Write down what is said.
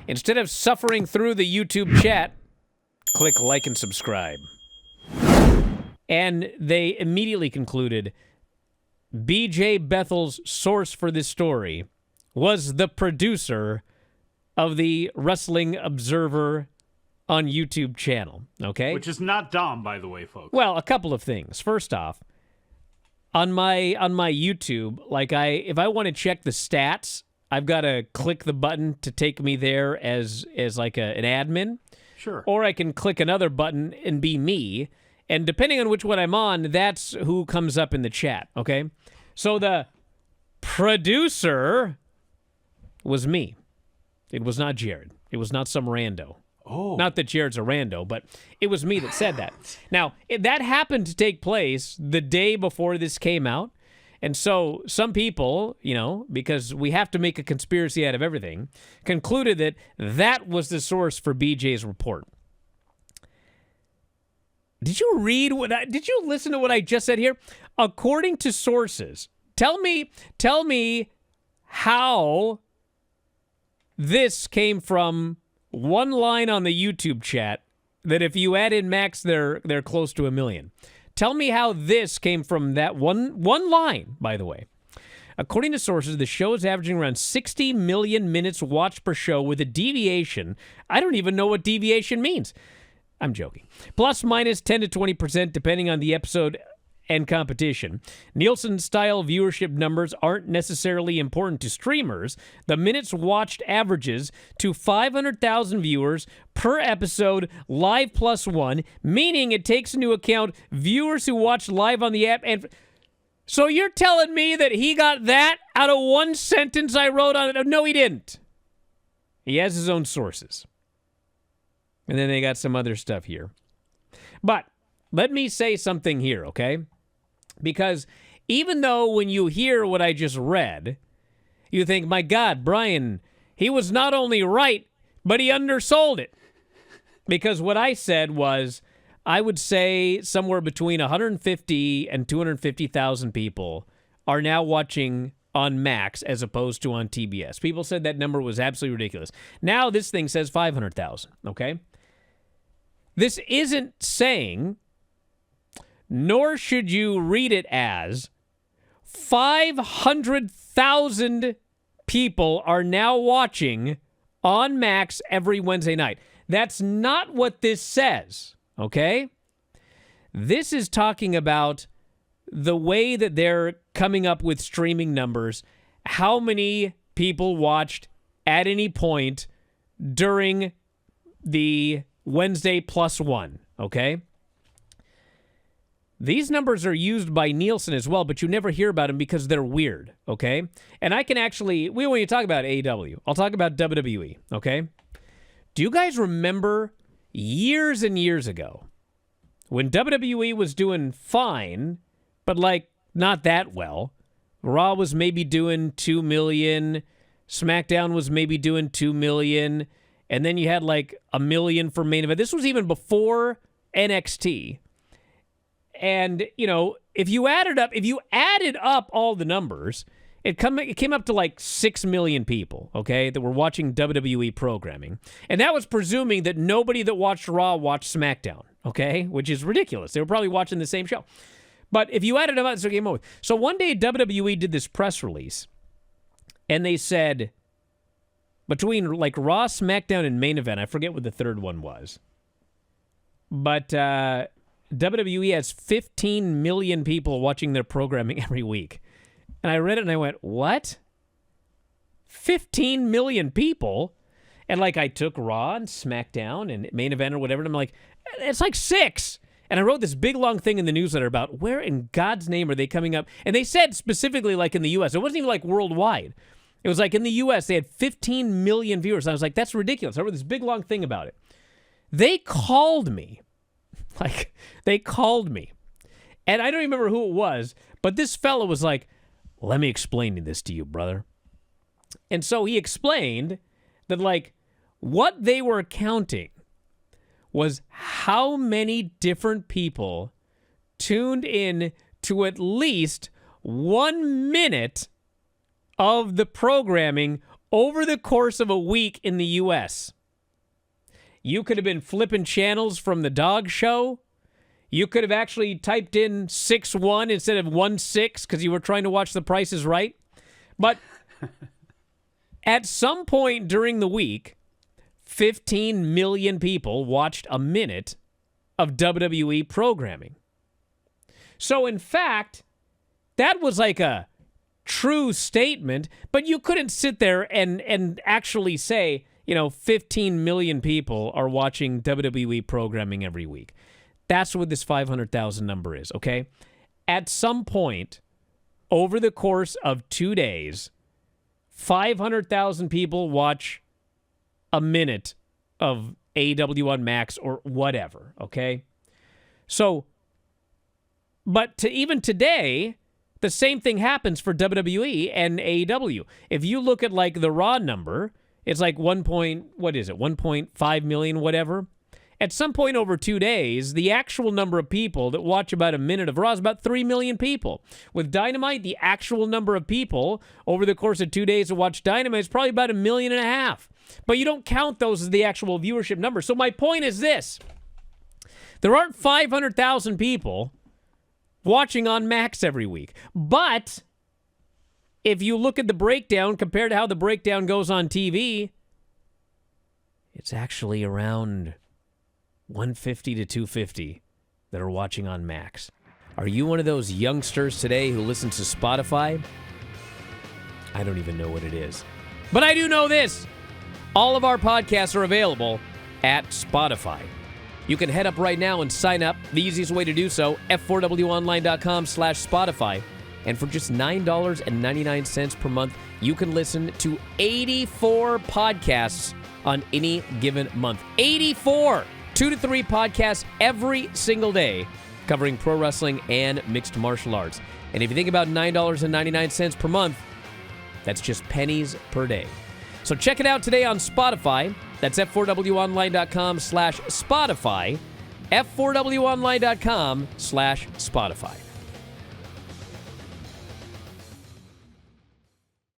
Instead of suffering through the YouTube chat, click like and subscribe. And they immediately concluded BJ Bethel's source for this story was the producer of the Wrestling Observer on YouTube channel, okay? Which is not Dom, by the way, folks. Well, a couple of things. First off, on my YouTube, like if I want to check the stats, I've got to click the button to take me there as like an admin. Sure. Or I can click another button and be me. And depending on which one I'm on, that's who comes up in the chat, okay? So the producer was me. It was not Jared. It was not some rando. Oh. Not that Jared's a rando, but it was me that said that. Now, that happened to take place the day before this came out. And so some people, you know, because we have to make a conspiracy out of everything, concluded that that was the source for BJ's report. Did you listen to what I just said here? According to sources, tell me how this came from one line on the YouTube chat that if you add in Max, they're close to 1 million. Tell me how this came from that one line, by the way. According to sources, the show is averaging around 60 million minutes watched per show with a deviation. I don't even know what deviation means. I'm joking. Plus minus 10 to 20% depending on the episode and competition. Nielsen-style viewership numbers aren't necessarily important to streamers. The minutes watched averages to 500,000 viewers per episode, live plus one, meaning it takes into account viewers who watch live on the app. And so you're telling me that he got that out of one sentence I wrote on it? No, he didn't. He has his own sources. And then they got some other stuff here. But let me say something here, okay? Because even though when you hear what I just read, you think, my God, Bryan, he was not only right, but he undersold it. Because what I said was, I would say somewhere between 150 and 250,000 people are now watching on Max as opposed to on TBS. People said that number was absolutely ridiculous. Now this thing says 500,000, okay? This isn't saying, nor should you read it as, 500,000 people are now watching on Max every Wednesday night. That's not what this says, okay? This is talking about the way that they're coming up with streaming numbers, how many people watched at any point during the Wednesday plus one, okay? These numbers are used by Nielsen as well, but you never hear about them because they're weird, okay? And I can actually, when you talk about AEW, I'll talk about WWE, okay? Do you guys remember years and years ago when WWE was doing fine, but like not that well? Raw was maybe doing 2 million, SmackDown was maybe doing 2 million, and then you had like 1 million for main event. This was even before NXT. And, you know, if you added up all the numbers, it came up to like 6 million people, okay, that were watching WWE programming. And that was presuming that nobody that watched Raw watched SmackDown, okay, which is ridiculous. They were probably watching the same show. But if you added them up, it's a game over. So one day WWE did this press release, and they said, between like Raw, SmackDown, and main event, I forget what the third one was, but WWE has 15 million people watching their programming every week. And I read it and I went, what? 15 million people? And like I took Raw and SmackDown and main event or whatever, and I'm like, it's like 6. And I wrote this big long thing in the newsletter about where in God's name are they coming up? And they said specifically like in the U.S. It wasn't even like worldwide. It was like in the U.S. they had 15 million viewers. And I was like, that's ridiculous. I wrote this big long thing about it. They called me. Like, they called me. And I don't remember who it was, but this fellow was like, let me explain this to you, brother. And so he explained that, like, what they were counting was how many different people tuned in to at least 1 minute of the programming over the course of a week in the U.S., you could have been flipping channels from the dog show. You could have actually typed in 6-1 instead of 1-6 because you were trying to watch The Price is Right. But at some point during the week, 15 million people watched a minute of WWE programming. So, in fact, that was like a true statement, but you couldn't sit there and actually say, 15 million people are watching WWE programming every week. That's what this 500,000 number is, okay? At some point, over the course of 2 days, 500,000 people watch a minute of AEW on Max or whatever, okay? So, but even today, the same thing happens for WWE and AEW. If you look at like the Raw number, it's like 1.5 million, whatever. At some point over 2 days, the actual number of people that watch about a minute of Raw is about 3 million people. With Dynamite, the actual number of people over the course of 2 days to watch Dynamite is probably about 1.5 million. But you don't count those as the actual viewership number. So my point is this. There aren't 500,000 people watching on Max every week. But if you look at the breakdown compared to how the breakdown goes on TV, it's actually around 150 to 250 that are watching on Max. Are you one of those youngsters today who listens to Spotify? I don't even know what it is. But I do know this. All of our podcasts are available at Spotify. You can head up right now and sign up. The easiest way to do so, f4wonline.com/Spotify. And for just $9.99 per month, you can listen to 84 podcasts on any given month. 84! 2 to 3 podcasts every single day covering pro wrestling and mixed martial arts. And if you think about $9.99 per month, that's just pennies per day. So check it out today on Spotify. That's f4wonline.com/Spotify. f4wonline.com/Spotify.